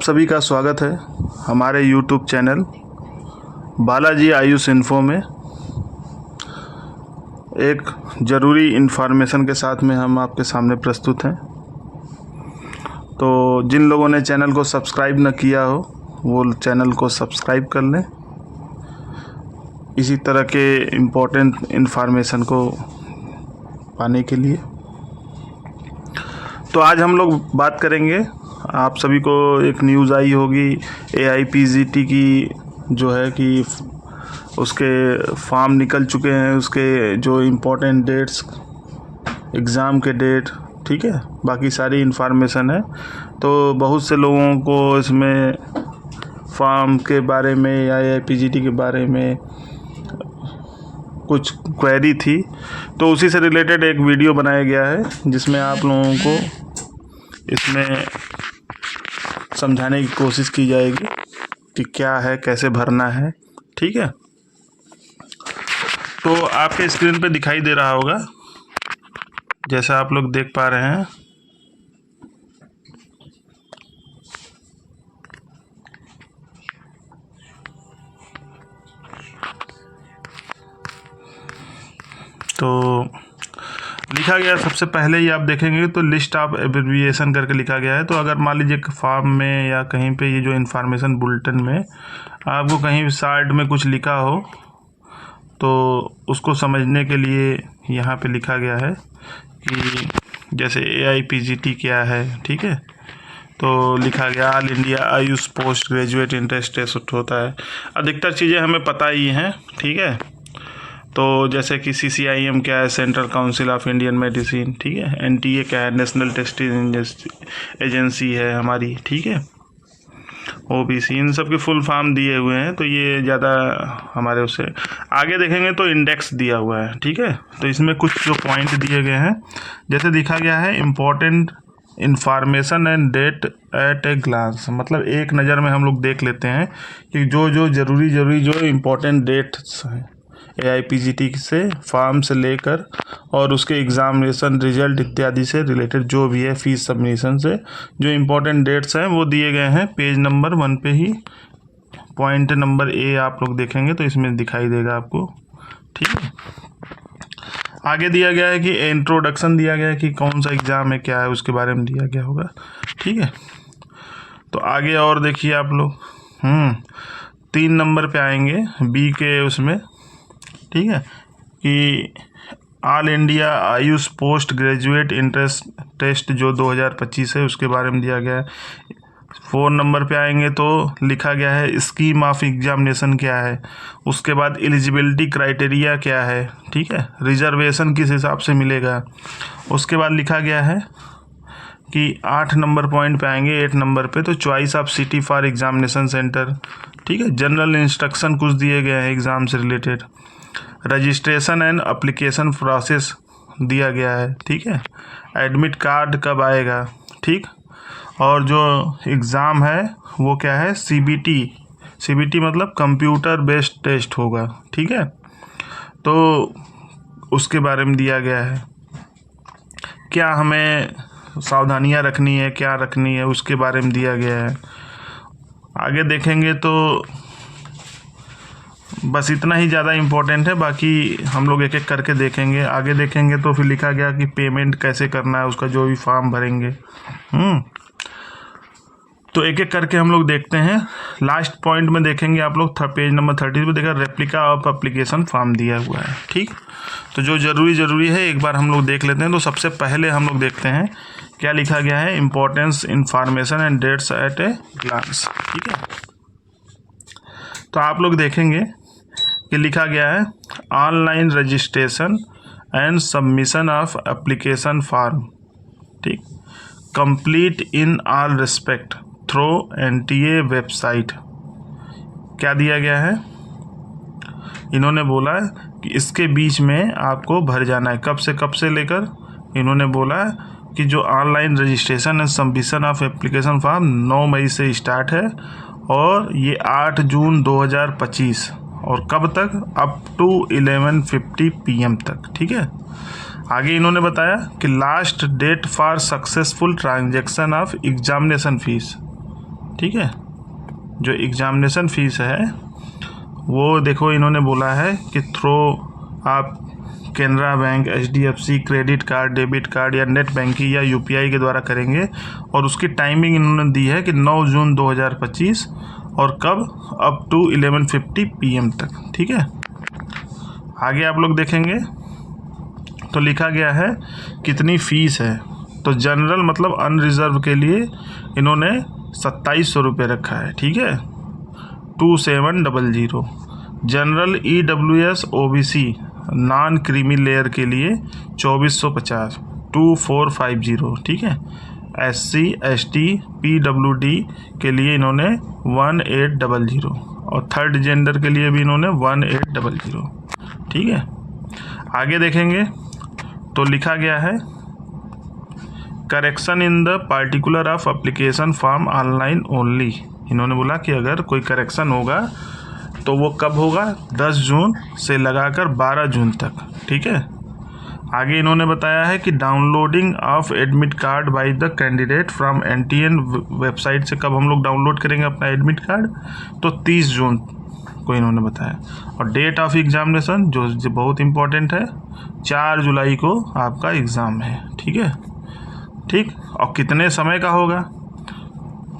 सभी का स्वागत है हमारे YouTube channel Balaji Ayush info में। एक ज़रूरी इन्फॉर्मेशन के साथ में हम आपके सामने प्रस्तुत हैं। तो जिन लोगों ने चैनल को सब्सक्राइब न किया हो वो चैनल को सब्सक्राइब कर लें, इसी तरह के इम्पोर्टेंट इन्फॉर्मेशन को पाने के लिए। तो आज हम लोग बात करेंगे, आप सभी को एक न्यूज़ आई होगी AIPGT की, जो है कि उसके फॉर्म निकल चुके हैं, उसके जो इम्पोर्टेंट डेट्स, एग्ज़ाम के डेट, ठीक है, बाकी सारी इन्फॉर्मेशन है। तो बहुत से लोगों को इसमें फॉर्म के बारे में या AIPGT के बारे में कुछ क्वेरी थी, तो उसी से रिलेटेड एक वीडियो बनाया गया है जिसमें आप लोगों को इसमें समझाने की कोशिश की जाएगी कि क्या है, कैसे भरना है, ठीक है। तो आपके स्क्रीन पे दिखाई दे रहा होगा, जैसा आप लोग देख पा रहे हैं। तो लिखा गया, सबसे पहले ही आप देखेंगे तो लिस्ट ऑफ एब्रिविएशन करके लिखा गया है। तो अगर मान लीजिए फॉर्म में या कहीं पे ये जो इन्फॉर्मेशन बुलेटिन में आपको कहीं साइड में कुछ लिखा हो तो उसको समझने के लिए यहाँ पे लिखा गया है कि जैसे AIPGT क्या है, ठीक है। तो लिखा गया all India Ayush post graduate entrance test होता है। अधिकतर चीज़ें हमें पता ही हैं, ठीक है। तो जैसे कि CCIM क्या है, central council of Indian medicine, ठीक है। NTA क्या है, नेशनल टेस्टिंग एजेंसी है हमारी, ठीक है। OBC, इन सब के फुल फॉर्म दिए हुए हैं। तो ये ज़्यादा हमारे उससे आगे देखेंगे तो इंडेक्स दिया हुआ है, ठीक है। तो इसमें कुछ जो पॉइंट दिए गए हैं, जैसे दिखा गया है important information and date at a glance, मतलब एक नज़र में हम लोग देख लेते हैं कि जो जो ज़रूरी जो इम्पोर्टेंट डेट्स हैं AIPGT से, फॉर्म से लेकर और उसके एग्जामिनेशन रिजल्ट इत्यादि से रिलेटेड जो भी है, फीस सबमिशन से जो इम्पोर्टेंट डेट्स हैं वो दिए गए हैं पेज नंबर 1 पे ही। पॉइंट नंबर A आप लोग देखेंगे तो इसमें दिखाई देगा आपको, ठीक है। आगे दिया गया है कि इंट्रोडक्शन दिया गया है कि कौन सा एग्ज़ाम है, क्या है, उसके बारे में दिया गया होगा, ठीक है। तो आगे और देखिए आप लोग 3 नंबर पे आएंगे B के उसमें, ठीक है, कि all India Ayush post graduate entrance test जो 2025 है उसके बारे में दिया गया है। 4 नंबर पे आएंगे तो लिखा गया है स्कीम ऑफ एग्जामिनेशन क्या है, उसके बाद एलिजिबिलिटी क्राइटेरिया क्या है, ठीक है, रिजर्वेशन किस हिसाब से मिलेगा। उसके बाद लिखा गया है कि 8 नंबर पॉइंट पे आएंगे, 8 नंबर पे तो choice of city for examination centre, ठीक है। जनरल इंस्ट्रक्शन कुछ दिए गए हैं एग्ज़ाम से related. Registration and application process दिया गया है, ठीक है। एडमिट कार्ड कब आएगा, ठीक। और जो एग्ज़ाम है वो क्या है, CBT मतलब कंप्यूटर बेस्ड टेस्ट होगा, ठीक है। तो उसके बारे में दिया गया है, क्या हमें सावधानियां रखनी है, क्या रखनी है, उसके बारे में दिया गया है। आगे देखेंगे तो बस इतना ही ज़्यादा इम्पोर्टेंट है, बाकी हम लोग एक एक करके देखेंगे। आगे देखेंगे तो फिर लिखा गया कि पेमेंट कैसे करना है, उसका जो भी फॉर्म भरेंगे। तो एक एक करके हम लोग देखते हैं। लास्ट पॉइंट में देखेंगे आप लोग पेज नंबर 30 पे देखा रेप्लिका ऑफ एप्लीकेशन फॉर्म दिया हुआ है, ठीक। तो जो ज़रूरी है एक बार हम लोग देख लेते हैं। तो सबसे पहले हम लोग देखते हैं क्या लिखा गया है, importance information and dates at a glance, ठीक है। तो आप लोग देखेंगे कि लिखा गया है online registration and submission of application form, ठीक, complete in all respect through NTA website. क्या दिया गया है, इन्होंने बोला कि इसके बीच में आपको भर जाना है। कब से लेकर इन्होंने बोला कि जो online registration and submission of application form 9 मई से स्टार्ट है और ये 8 जून 2025 और कब तक, अप टू 11:50 PM तक, ठीक है। आगे इन्होंने बताया कि last date for successful transaction of examination fees, ठीक है। जो एग्ज़ामिनेशन फ़ीस है वो देखो इन्होंने बोला है कि थ्रो आप Canara bank, HDFC credit card, debit card या नेट बैंकिंग या UPI के द्वारा करेंगे, और उसकी टाइमिंग इन्होंने दी है कि 9 जून 2025 और कब अप टू 11:50 PM तक, ठीक है। आगे आप लोग देखेंगे तो लिखा गया है कितनी फ़ीस है। तो जनरल मतलब अनरिजर्व के लिए इन्होंने 2700 रुपये रखा है, ठीक है, 2700। General EWS OBC non creamy layer के लिए 2450, 2450, ठीक है। SC ST PWD के लिए इन्होंने 1800 और थर्ड जेंडर के लिए भी इन्होंने 1800, ठीक है। आगे देखेंगे तो लिखा गया है correction in the particular of application form online only. इन्होंने बोला कि अगर कोई करेक्शन होगा तो वो कब होगा, 10 जून से लगाकर 12 जून तक, ठीक है। आगे इन्होंने बताया है कि downloading of admit card bye the candidate from NTN website से कब हम लोग डाउनलोड करेंगे अपना एडमिट कार्ड, तो 30 जून को इन्होंने बताया। और डेट ऑफ एग्जामिनेशन जो बहुत इम्पोर्टेंट है, 4 जुलाई को आपका एग्ज़ाम है, ठीक है, ठीक। और कितने समय का होगा,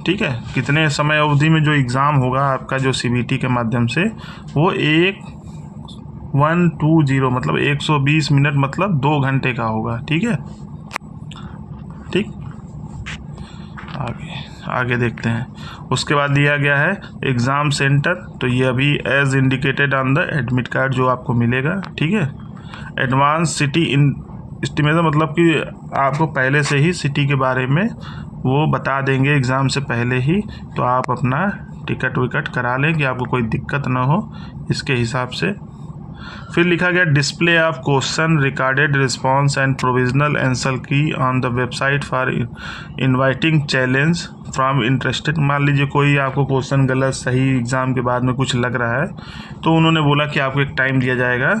ठीक है, कितने समय अवधि में जो एग्ज़ाम होगा आपका जो CBT के माध्यम से, वो 120 मतलब 120 मिनट मतलब 2 घंटे का होगा, ठीक है, ठीक। आगे देखते हैं। उसके बाद दिया गया है एग्ज़ाम सेंटर, तो ये अभी as indicated on the admit card जो आपको मिलेगा, ठीक है। एडवांस सिटी एस्टिमेशन मतलब कि आपको पहले से ही सिटी के बारे में वो बता देंगे एग्ज़ाम से पहले ही, तो आप अपना टिकट विकट करा लें कि आपको कोई दिक्कत ना हो इसके हिसाब से। फिर लिखा गया display of question recorded response and provisional answer key on the website for inviting challenge from interested. मान लीजिए कोई आपको क्वेश्चन गलत सही एग्ज़ाम के बाद में कुछ लग रहा है, तो उन्होंने बोला कि आपको एक टाइम दिया जाएगा,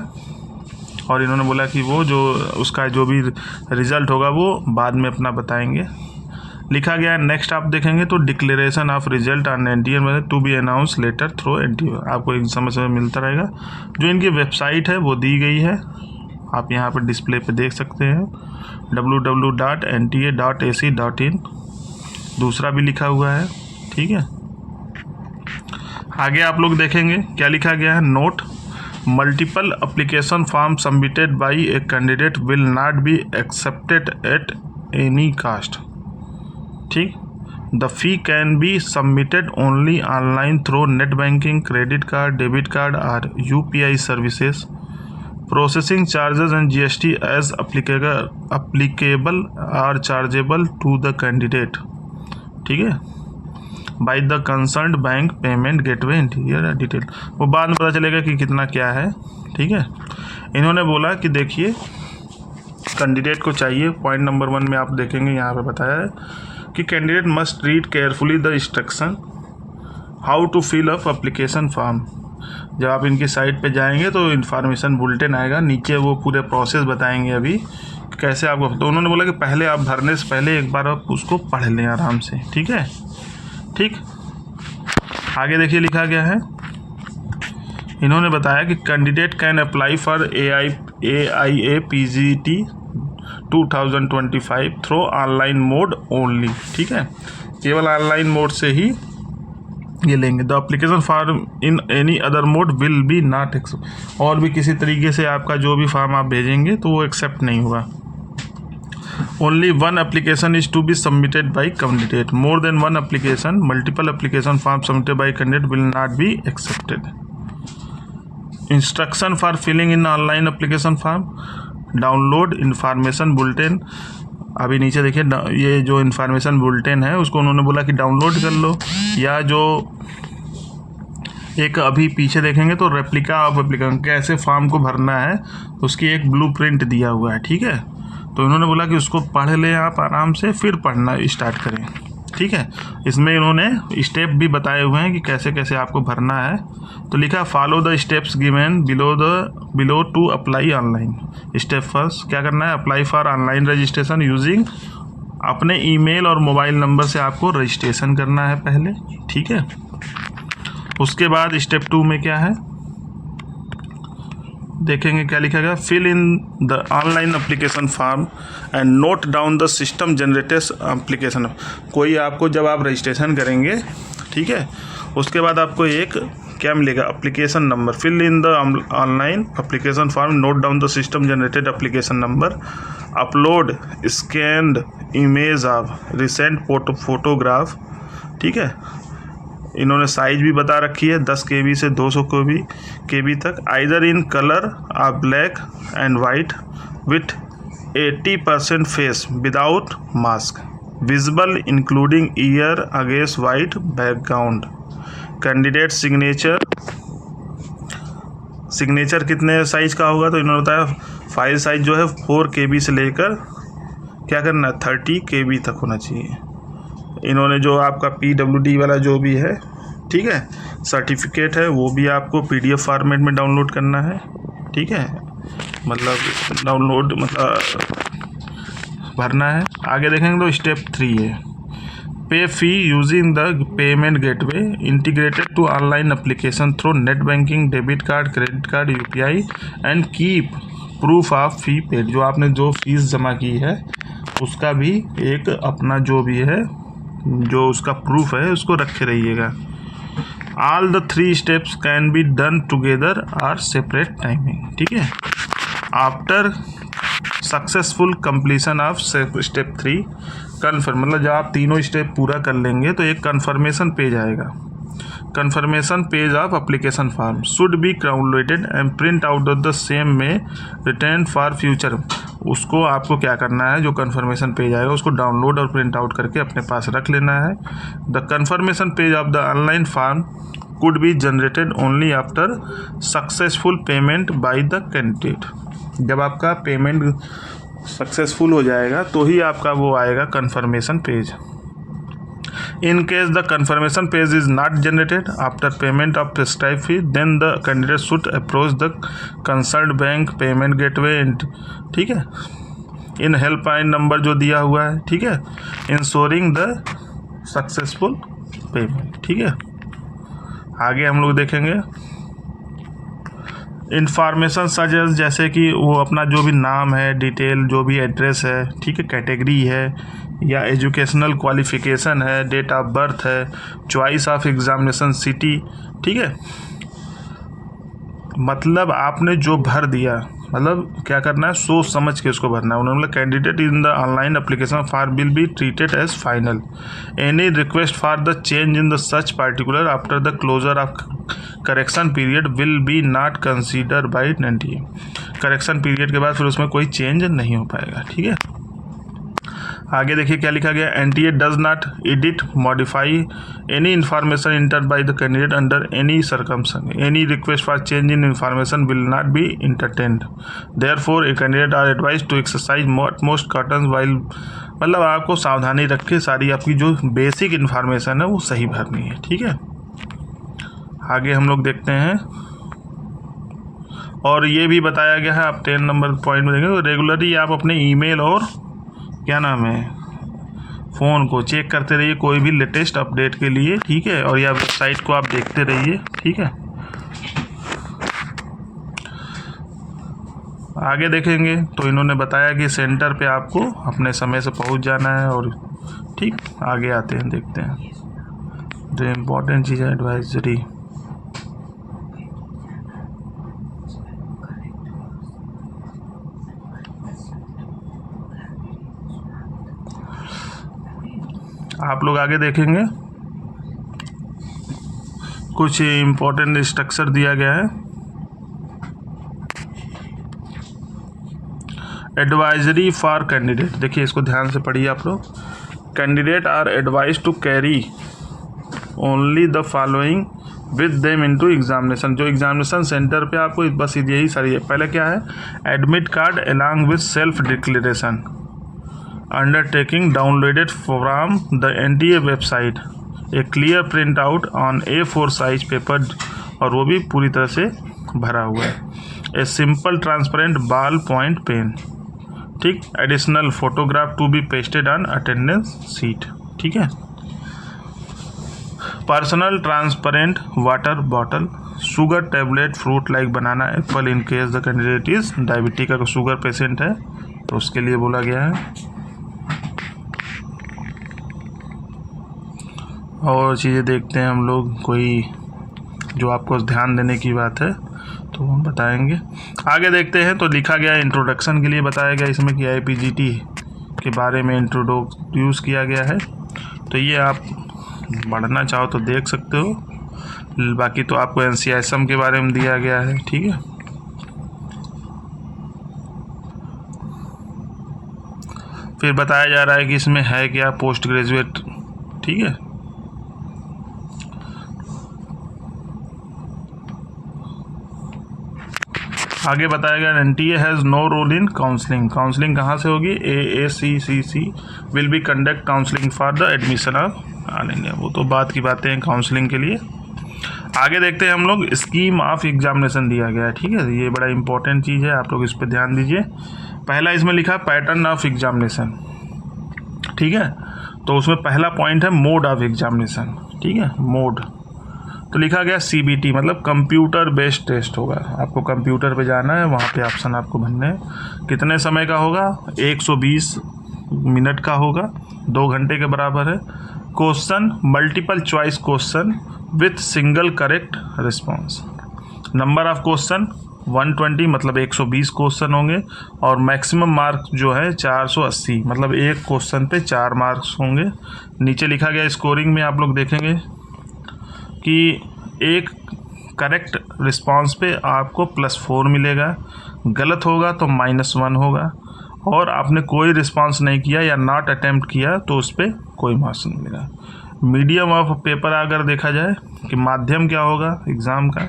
और इन्होंने बोला कि वो जो उसका जो भी रिज़ल्ट होगा वो बाद में अपना बताएंगे। लिखा गया है नेक्स्ट आप देखेंगे तो declaration of result on NTN में to be announce letter through NTN, आपको एक समय समय मिलता रहेगा। जो इनकी वेबसाइट है वो दी गई है, आप यहाँ पर डिस्प्ले पे देख सकते हैं www.nta.ac.in, दूसरा भी लिखा हुआ है, ठीक है। आगे आप लोग देखेंगे क्या लिखा गया है, note multiple application form submitted by a candidate will not be accepted at any cost, ठीक। The fee can be submitted only online through net banking, credit card, debit card और UPI services. Processing charges and GST as applicable are chargeable to the candidate, ठीक है, by the concerned bank payment gateway interior detail. वो बाद में पता चलेगा कि कितना क्या है, ठीक है। इन्होंने बोला कि देखिए कैंडिडेट को चाहिए, पॉइंट नंबर 1 में आप देखेंगे यहाँ पे बताया है कि candidate must read carefully the instruction how to fill up application form. जब आप इनकी साइट पे जाएंगे तो इन्फॉर्मेशन बुलेटिन आएगा, नीचे वो पूरे प्रोसेस बताएंगे अभी कैसे आपको। तो उन्होंने बोला कि पहले आप भरने से पहले एक बार आप उसको पढ़ लें आराम से, ठीक है, ठीक। आगे देखिए लिखा गया है, इन्होंने बताया कि candidate can apply for AIA PGT 2025 through online mode only, ठीक है, केवल ऑनलाइन मोड से ही ये लेंगे। The application form in any other mode will be not accept, और भी किसी तरीके से आपका जो भी फॉर्म आप भेजेंगे तो वो एक्सेप्ट नहीं होगा। Only 1 application is to be submitted by candidate, more than 1 application, multiple application form submitted by candidate will not be accepted. Instruction for filling in online application form, download information bulletin. अभी नीचे देखिए ये जो information bulletin है उसको उन्होंने बोला कि डाउनलोड कर लो, या जो एक अभी पीछे देखेंगे तो रेप्लिका ऑफ एप्लीकेशन कैसे फॉर्म को भरना है उसकी एक ब्लूप्रिंट दिया हुआ है, ठीक है। तो इन्होंने बोला कि उसको पढ़ लें आप आराम से, फिर पढ़ना स्टार्ट करें, ठीक है। इसमें इन्होंने स्टेप भी बताए हुए हैं कि कैसे कैसे आपको भरना है। तो लिखा follow the steps given below to apply online. Step first क्या करना है, apply for online registration using अपने ईमेल और मोबाइल नंबर से आपको रजिस्ट्रेशन करना है पहले, ठीक है। उसके बाद स्टेप 2 में क्या है देखेंगे, क्या लिखा गया, fill in the online application form and note down the system generated application. कोई आपको जब आप रजिस्ट्रेशन करेंगे, ठीक है, उसके बाद आपको एक क्या मिलेगा, application number. Fill in the online application form, note down the system generated application number, upload scanned image of recent photograph, ठीक है। इन्होंने साइज भी बता रखी है 10 KB से 200 KB तक, आइदर इन कलर और black and white with 80% face without mask, visible including year against white background. Candidate signature कितने साइज का होगा, तो इन्होंने बताया फाइल साइज जो है 4 KB से लेकर क्या करना है 30 KB तक होना चाहिए। इन्होंने जो आपका PWD वाला जो भी है, ठीक है, सर्टिफिकेट है, वो भी आपको PDF फॉर्मेट में डाउनलोड करना है, ठीक है, मतलब डाउनलोड मतलब भरना है। आगे देखेंगे तो स्टेप 3 है, pay fee using the payment gateway integrated to online application through net banking, debit card, credit card, UPI and keep proof of fee paid. जो आपने जो फीस जमा की है उसका भी एक अपना जो भी है जो उसका प्रूफ है उसको रखे रहिएगा। All the 3 steps can be done together or separate timing, ठीक है। After successful completion of step 3 confirm, मतलब जब आप तीनों स्टेप पूरा कर लेंगे तो एक कन्फर्मेशन पेज आएगा। Conformation page of application form should be downloaded and print out of the same में रिटर्न फॉर फ्यूचर। उसको आपको क्या करना है, जो कन्फर्मेशन पेज आएगा उसको डाउनलोड और प्रिंट आउट करके अपने पास रख लेना है। The confirmation page of the online form could be generated only after successful payment by the candidate. जब आपका पेमेंट सक्सेसफुल हो जाएगा तो ही आपका वो आएगा conformation page. In case the confirmation page is not generated after payment of prescribed fee, then the candidate should approach the concerned bank payment gateway, ठीक है, इन हेल्पलाइन नंबर जो दिया हुआ है, ठीक है, इंश्योरिंग द सक्सेसफुल पेमेंट, ठीक है। आगे हम लोग देखेंगे इंफॉर्मेशन सजेस्ट, जैसे कि वो अपना जो भी नाम है, डिटेल जो भी एड्रेस है, ठीक है, कैटेगरी है या एजुकेशनल क्वालिफिकेशन है, डेट ऑफ बर्थ है, चॉइस ऑफ एग्जामिनेशन सिटी, ठीक है, मतलब आपने जो भर दिया, मतलब क्या करना है, सोच समझ के उसको भरना है। उन्होंने candidate in the online application for will be treated as final. Any request for the change in the such particular after the closure of correction period will be not consider by NTA। Correction period के बाद फिर उसमें कोई change नहीं हो पाएगा, ठीक है। आगे देखिए क्या लिखा गया, NTA does not edit modify any information enter by the candidate under any circumstance. Any request for change in information will not be entertained. Therefore a candidate are advise to exercise most caution while, मतलब आपको सावधानी रख के सारी आपकी जो basic information है वो सही भरनी है, ठीक है। आगे हम लोग देखते हैं, और ये भी बताया गया है, आप 10 नंबर पॉइंट में देखेंगे, रेगुलरली आप अपने ईमेल और क्या नाम है फ़ोन को चेक करते रहिए कोई भी लेटेस्ट अपडेट के लिए, ठीक है, और या वेबसाइट को आप देखते रहिए, ठीक है। आगे देखेंगे तो इन्होंने बताया कि सेंटर पे आपको अपने समय से पहुंच जाना है, और ठीक आगे आते हैं, देखते हैं जो इम्पोर्टेंट चीज़ है एडवाइजरी। आप लोग आगे देखेंगे कुछ इम्पोर्टेंट स्ट्रक्चर दिया गया है। एडवाइजरी फॉर कैंडिडेट, देखिए इसको ध्यान से पढ़िए आप लोग। Candidate are advise to carry only the following with them into examination. जो एग्जामिनेशन सेंटर पे आपको बस यही सारी है। पहले क्या है, admit card along with self declaration undertaking downloaded from the NTA website, a clear print out on A4 size paper, और वो भी पूरी तरह से भरा हुआ है। A simple transparent ball point pen, ठीक। Additional photograph to be pasted on attendance seat, ठीक है। Personal transparent water bottle, sugar tablet fruit like banana apple in case the candidate is diabetic, अगर शुगर पेशेंट है तो उसके लिए बोला गया है। और चीज़ें देखते हैं हम लोग, कोई जो आपको ध्यान देने की बात है तो हम बताएंगे। आगे देखते हैं तो लिखा गया है इंट्रोडक्शन के लिए बताया गया इसमें कि IPGT के बारे में इंट्रोड्यूस किया गया है। तो ये आप पढ़ना चाहो तो देख सकते हो, बाकी तो आपको NCISM के बारे में दिया गया है, ठीक है। फिर बताया जा रहा है कि इसमें है क्या, पोस्ट ग्रेजुएट, ठीक है। आगे बताया गया NTA has no role in counselling, counselling कहाँ से होगी, AACCC will be conduct counselling for the admission of all India, वो तो बात की बातें हैं काउंसलिंग के लिए। आगे देखते हैं हम लोग, स्कीम ऑफ एग्जामिनेशन दिया गया है, ठीक है। ये बड़ा इंपॉर्टेंट चीज़ है, आप लोग इस पर ध्यान दीजिए। पहला इसमें लिखा पैटर्न ऑफ एग्जामिनेशन, ठीक है। तो उसमें पहला पॉइंट है मोड ऑफ एग्जामिनेशन, ठीक है। मोड तो लिखा गया CBT मतलब कंप्यूटर बेस्ड टेस्ट होगा, आपको कंप्यूटर पे जाना है, वहाँ पे ऑप्शन आपको भरने हैं। कितने समय का होगा, 120 मिनट का होगा, 2 घंटे के बराबर है। Question multiple choice question with single correct response. Number of question 120 मतलब 120 क्वेश्चन होंगे, और मैक्सिमम मार्क्स जो है 480 मतलब एक क्वेश्चन पे 4 मार्क्स होंगे। नीचे लिखा गया स्कोरिंग में आप लोग देखेंगे कि एक करेक्ट रिस्पांस पे आपको +4 मिलेगा, गलत होगा तो -1 होगा, और आपने कोई रिस्पांस नहीं किया या नॉट अटेम्प्ट किया तो उस पर कोई मार्क्स नहीं मिलेगा। मीडियम ऑफ पेपर अगर देखा जाए कि माध्यम क्या होगा एग्ज़ाम का,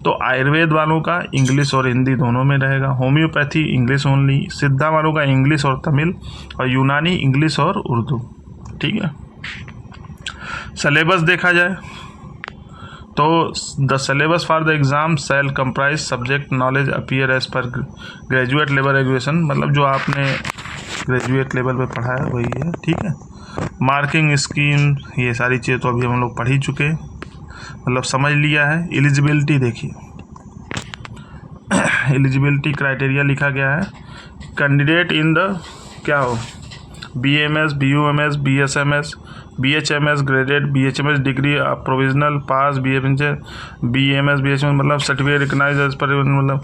तो आयुर्वेद वालों का इंग्लिश और हिंदी दोनों में रहेगा, होम्योपैथी इंग्लिश ओनली, सिद्धा वालों का इंग्लिश और तमिल, और यूनानी इंग्लिश और उर्दू, ठीक है। सिलेबस देखा जाए तो the syllabus for the exam shall comprise subject knowledge appear as per graduate level education, मतलब जो आपने ग्रेजुएट लेवल पे पढ़ा है वही है, ठीक है। मार्किंग स्कीम, ये सारी चीज़ें तो अभी हम लोग पढ़ ही चुके हैं, मतलब समझ लिया है। एलिजिबिलिटी देखिए, एलिजिबिलिटी क्राइटेरिया लिखा गया है, कैंडिडेट इन द क्या हो, BAMS, BUMS, BSMS, BHMS graded, BHMS degree provisional pass, BMS BHMS मतलब सर्टिफिकेट रिकग्नाइज एज पर, मतलब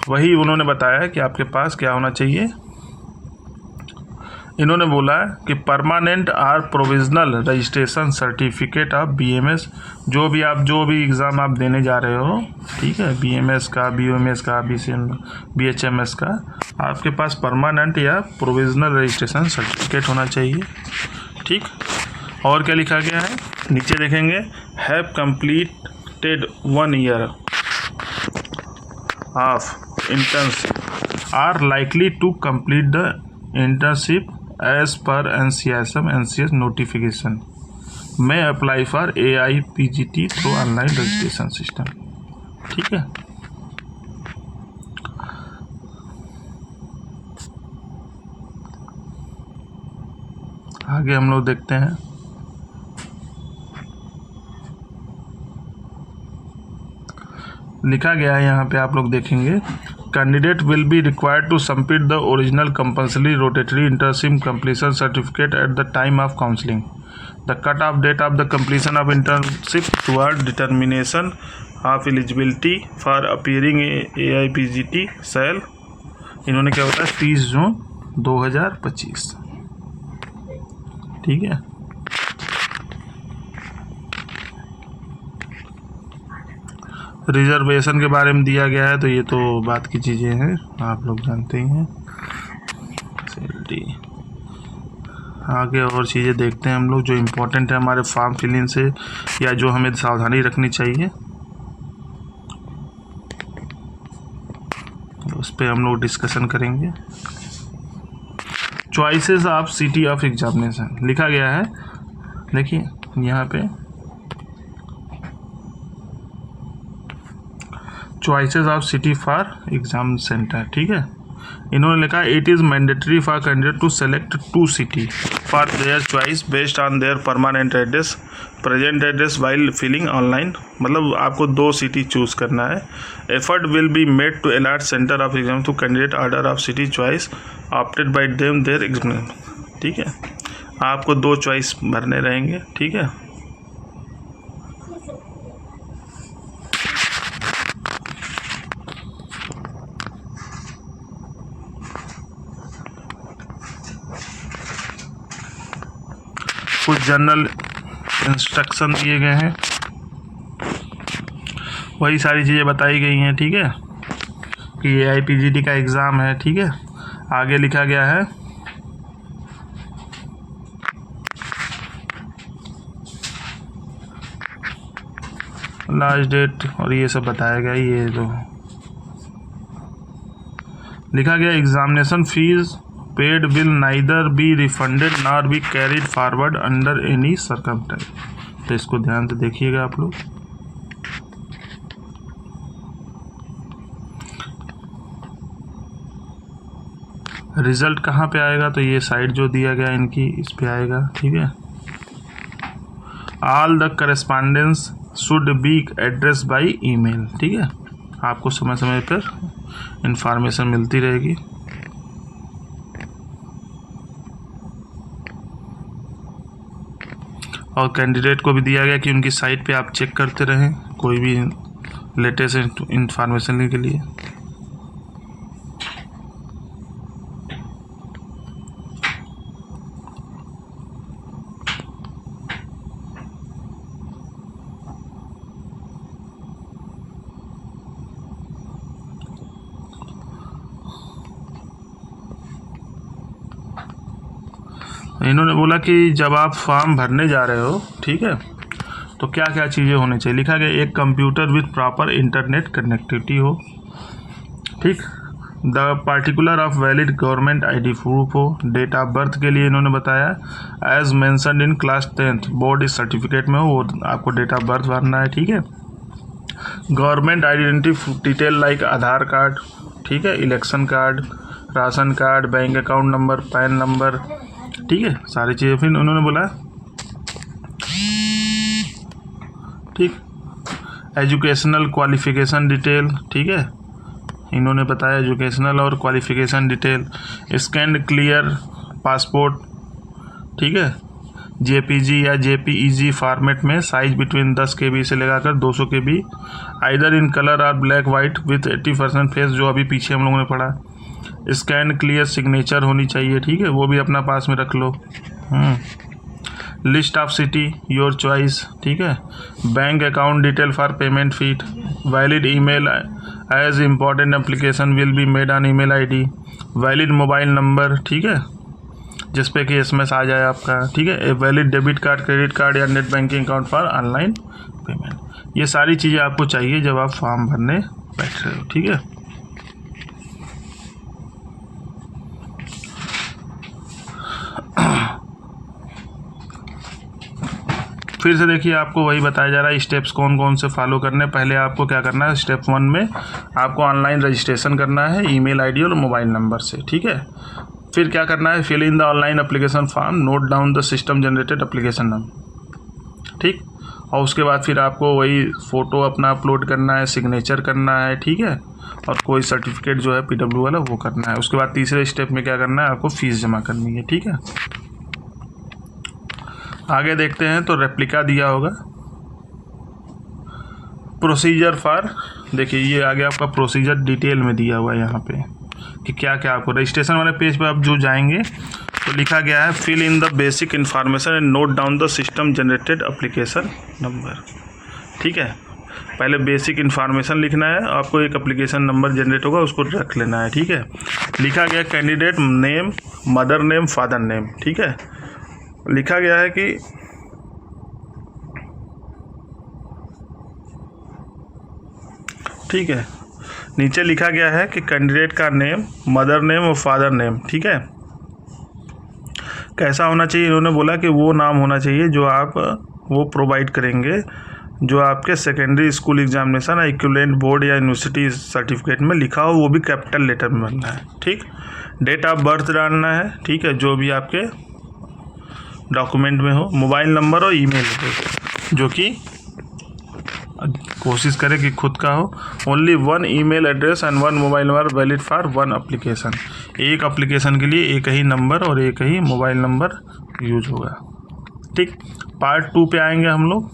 वही उन्होंने बताया कि आपके पास क्या होना चाहिए। इन्होंने बोला कि परमानेंट और provisional registration certificate of BMS, जो भी एग्ज़ाम आप देने जा रहे हो, ठीक है, BMS का, BUMS का, BHMS का, आपके पास परमानेंट या प्रोविजनल रजिस्ट्रेशन सर्टिफिकेट होना चाहिए, ठीक। और क्या लिखा गया है नीचे देखेंगे, have completed 1 year of internship are likely to complete the internship as per NCS notification में apply for AIPGT through online registration system, ठीक है। आगे हम लोग देखते हैं, लिखा गया है यहाँ पे आप लोग देखेंगे, candidate will be required to submit the original compulsory rotatory internship completion certificate at the time of counselling, the cut off date of the completion of internship toward determination of eligibility for appearing AIPGT shall, इन्होंने क्या बताया 30 जून 2025, ठीक है। Reservation के बारे में दिया गया है, तो ये तो बात की चीज़ें हैं, आप लोग जानते ही हैं। आगे और चीज़ें देखते हैं हम लोग जो इम्पोर्टेंट है हमारे फॉर्म फिलिंग से, या जो हमें सावधानी रखनी चाहिए, उस पर हम लोग डिस्कशन करेंगे। Choices of city of examination लिखा गया है, देखिए यहाँ पे choices of city for exam centre, ठीक है। इन्होंने लिखा it is mandatory for candidate to select 2 city for their choice based on their permanent address present address while filling online. मतलब आपको 2 सिटी चूज़ करना है। Effort will be made to allot centre of exam to candidate order of city choice opted by them their exam. ठीक है, आपको 2 choice भरने रहेंगे। ठीक है, कुछ जनरल इंस्ट्रक्शन दिए गए हैं, वही सारी चीज़ें बताई गई हैं। ठीक है, कि ये IPGT का एग्ज़ाम है। ठीक है, आगे लिखा गया है लास्ट डेट और ये सब बताया गया। ये तो लिखा गया examination fees paid will neither be refunded nor be carried forward under any circumstance. तो इसको ध्यान से देखिएगा आप लोग। रिजल्ट कहाँ पे आएगा, तो ये साइट जो दिया गया इनकी इस पे आएगा। ठीक है, all the correspondence should be address by email. ठीक है, आपको समय समय पर इंफॉर्मेशन मिलती रहेगी। और कैंडिडेट को भी दिया गया कि उनकी साइट पे आप चेक करते रहें कोई भी लेटेस्ट इंफॉर्मेशन के लिए। इन्होंने बोला कि जब आप फॉर्म भरने जा रहे हो, ठीक है, तो क्या क्या चीज़ें होनी चाहिए। लिखा गया एक computer with proper internet connectivity हो। ठीक, the particular of valid government ID proof हो। डेट ऑफ बर्थ के लिए इन्होंने बताया as mentioned in class 10th board certificate में हो, वो आपको डेट ऑफ बर्थ भरना है। ठीक है, गवर्नमेंट आइडेंटिटी डिटेल लाइक आधार कार्ड, ठीक है, election card, ration card, bank account number, pan number. ठीक है, सारी चीज़ें। फिर उन्होंने बोला ठीक एजुकेशनल क्वालिफिकेशन डिटेल। ठीक है, इन्होंने बताया एजुकेशनल और qualification detail. Scanned clear passport, ठीक है, JPG या JPEG फॉर्मेट में साइज बिटवीन 10 KB से लगाकर 200 KB, आइदर इन कलर और ब्लैक वाइट विथ 80% फेस, जो अभी पीछे हम लोगों ने पढ़ा। स्कैन क्लियर सिग्नेचर होनी चाहिए। ठीक है, वो भी अपना पास में रख लो। List of city your choice. ठीक है, bank account detail for payment fees, valid email as important application will be made on email ID, valid mobile number, ठीक है, जिस पे कि SMS आ जाए आपका। ठीक है, a valid debit card, credit card या net banking account for online payment. ये सारी चीज़ें आपको चाहिए जब आप फॉर्म भरने बैठ रहे हो। ठीक है, फिर से देखिए आपको वही बताया जा रहा है स्टेप्स कौन कौन से फॉलो करने। पहले आपको क्या करना है, स्टेप 1 में आपको ऑनलाइन रजिस्ट्रेशन करना है ईमेल ID और मोबाइल नंबर से। ठीक है, फिर क्या करना है, fill in the online application form, note down the system generated application number. ठीक, और उसके बाद फिर आपको वही फ़ोटो अपना अपलोड करना है, सिग्नेचर करना है। ठीक है, और कोई सर्टिफिकेट जो है PW वाला वो करना है। उसके बाद तीसरे स्टेप में क्या करना है, आपको फ़ीस जमा करनी है। ठीक है, आगे देखते हैं। तो रेप्लिका दिया होगा प्रोसीजर फॉर, देखिए ये आगे आपका प्रोसीजर डिटेल में दिया हुआ है यहाँ पे कि क्या क्या आपको रजिस्ट्रेशन वाले पेज पे आप जो जाएंगे तो लिखा गया है fill in the basic information and note down the system generated application number. ठीक है, पहले बेसिक इन्फॉर्मेशन लिखना है, आपको एक एप्लीकेशन नंबर जनरेट होगा उसको रख लेना है। ठीक है, लिखा गया candidate name, mother name, father name. ठीक है, लिखा गया है कि ठीक है, नीचे लिखा गया है कि कैंडिडेट का नेम, मदर नेम और फादर नेम। ठीक है, कैसा होना चाहिए, इन्होंने बोला कि वो नाम होना चाहिए जो आप वो प्रोवाइड करेंगे जो आपके सेकेंडरी स्कूल एग्जामिनेशन या इक्विवेलेंट बोर्ड या यूनिवर्सिटी सर्टिफिकेट में लिखा हो, वो भी कैपिटल लेटर में भरना है। ठीक, डेट ऑफ बर्थ डालना है। ठीक है, जो भी आपके डॉक्यूमेंट में हो, मोबाइल नंबर और ईमेल एड्रेस, जो कि कोशिश करें कि खुद का हो। Only 1 email address and 1 mobile number valid for 1 application. एक एप्लीकेशन के लिए एक ही नंबर और एक ही मोबाइल नंबर यूज होगा। ठीक, पार्ट 2 पे आएंगे हम लोग,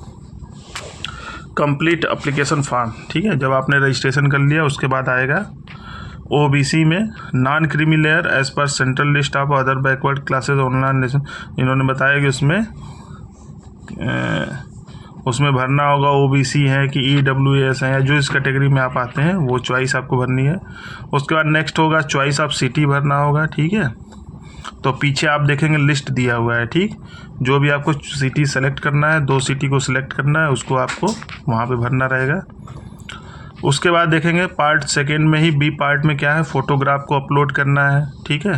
कंप्लीट एप्लीकेशन फॉर्म। ठीक है, जब आपने रजिस्ट्रेशन कर लिया उसके बाद आएगा ओबीसी में non creamy layer as per central list of other backward classes online. इन्होंने बताया कि उसमें भरना होगा ओबीसी है कि ईडब्ल्यूएस है, या जो इस कैटेगरी में आप आते हैं वो चॉइस आपको भरनी है। उसके बाद नेक्स्ट होगा चॉइस ऑफ सिटी भरना होगा। ठीक है, तो पीछे आप देखेंगे लिस्ट दिया हुआ है। ठीक, जो भी आपको सिटी सेलेक्ट करना है, 2 सिटी को सिलेक्ट करना है, उसको आपको वहाँ पे भरना रहेगा। उसके बाद देखेंगे पार्ट 2 में ही बी पार्ट में क्या है, फोटोग्राफ को अपलोड करना है। ठीक है,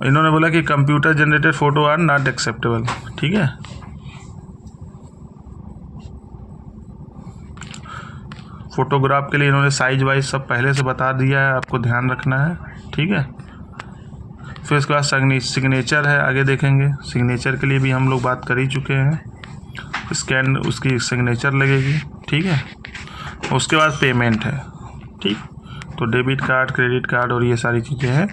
इन्होंने बोला कि computer generated photo are not acceptable. ठीक है, फ़ोटोग्राफ के लिए इन्होंने साइज वाइज सब पहले से बता दिया है, आपको ध्यान रखना है। ठीक है, फिर उसके बाद सिग्नेचर है, आगे देखेंगे। सिग्नेचर के लिए भी हम लोग बात कर ही चुके हैं, स्कैन उसकी सिग्नेचर लगेगी। ठीक है, उसके बाद पेमेंट है। ठीक, तो डेबिट कार्ड, क्रेडिट कार्ड और ये सारी चीज़ें हैं।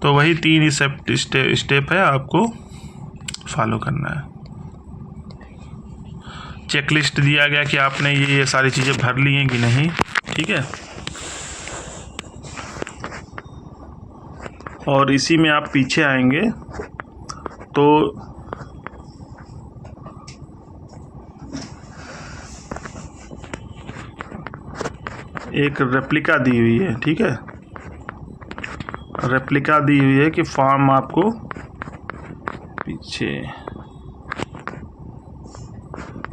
तो वही 3 स्टेप है, आपको फॉलो करना है। चेकलिस्ट दिया गया कि आपने ये सारी चीज़ें भर ली हैं कि नहीं। ठीक है, और इसी में आप पीछे आएंगे तो एक रेप्लिका दी हुई है। ठीक है, रेप्लिका दी हुई है कि फॉर्म आपको पीछे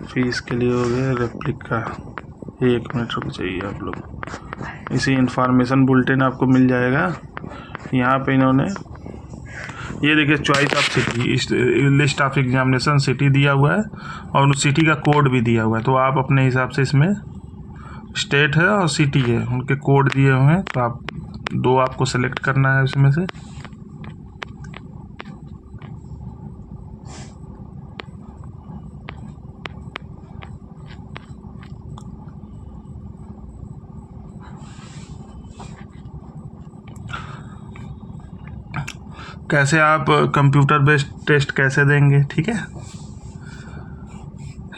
फीस के लिए हो गया रेप्लिका। 1 मिनट रुक जाइए आप लोग, इसी इंफॉर्मेशन बुलेटिन आपको मिल जाएगा। यहाँ पे इन्होंने ये देखिए choice of city, list of examination city दिया हुआ है और उस सिटी का कोड भी दिया हुआ है। तो आप अपने हिसाब से इसमें स्टेट है और सिटी है, उनके कोड दिए हुए हैं, तो आप 2 आपको सेलेक्ट करना है उसमें से। कैसे आप कंप्यूटर बेस्ड टेस्ट कैसे देंगे। ठीक है,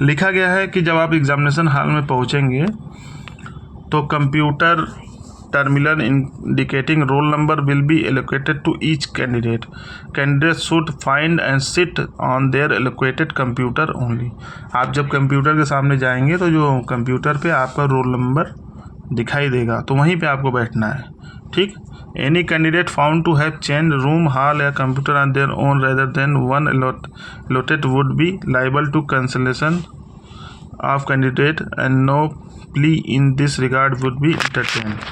लिखा गया है कि जब आप एग्जामिनेशन हॉल में पहुंचेंगे तो computer terminal indicating roll number will be allocated to each candidate. Candidate should find and sit on their allocated computer only. आप जब कंप्यूटर के सामने जाएंगे तो जो कंप्यूटर पे आपका रोल नंबर दिखाई देगा, तो वहीं पे आपको बैठना है। ठीक, any candidate found to have change room, hall या computer on their own rather than one allotted would be liable to cancellation of candidate and no plea in this regard would be entertained।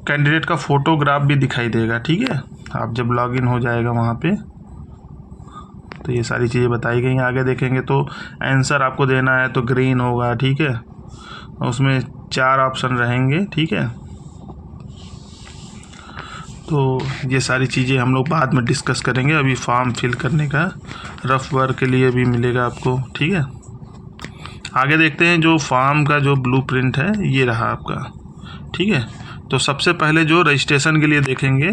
Candidate का photograph भी दिखाई देगा। ठीक है, आप जब login हो जाएगा वहाँ पे, तो ये सारी चीज़ें बताई गई हैं। आगे देखेंगे तो आंसर आपको देना है तो ग्रीन होगा। ठीक है, उसमें 4 ऑप्शन रहेंगे। ठीक है, तो ये सारी चीज़ें हम लोग बाद में डिस्कस करेंगे। अभी फॉर्म फिल करने का रफ वर्क के लिए भी मिलेगा आपको। ठीक है, आगे देखते हैं जो फॉर्म का जो ब्लूप्रिंट है ये रहा आपका। ठीक है, तो सबसे पहले जो रजिस्ट्रेशन के लिए देखेंगे,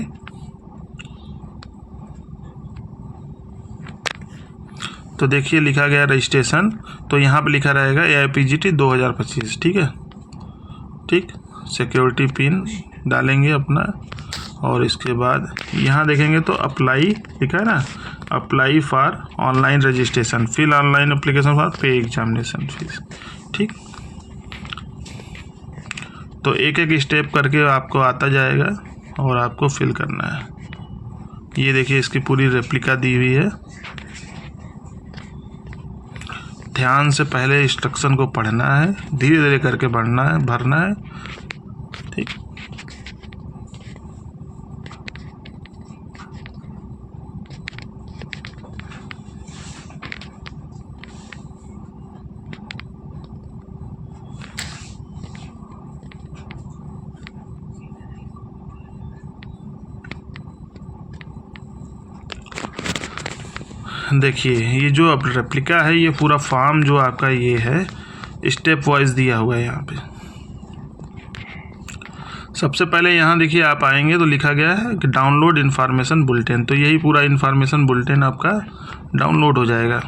तो देखिए लिखा गया रजिस्ट्रेशन, तो यहाँ पे लिखा रहेगा AIPGT 2025। ठीक है, ठीक, सिक्योरिटी पिन डालेंगे अपना, और इसके बाद यहाँ देखेंगे तो अप्लाई लिखा है ना, apply for online registration, fill online application for pay examination fees. ठीक, तो एक एक स्टेप करके आपको आता जाएगा और आपको फिल करना है। ये देखिए इसकी पूरी रेप्लिका दी हुई है। ध्यान से पहले इंस्ट्रक्शन को पढ़ना है, धीरे धीरे करके भरना है। ठीक, देखिए ये जो अब रेप्लिका है, ये पूरा फॉर्म जो आपका ये है स्टेप वाइज दिया हुआ है। यहाँ पे सबसे पहले यहाँ देखिए आप आएंगे तो लिखा गया है कि डाउनलोड इन्फॉर्मेशन बुलेटिन, तो यही पूरा इन्फॉर्मेशन बुलेटिन आपका डाउनलोड हो जाएगा।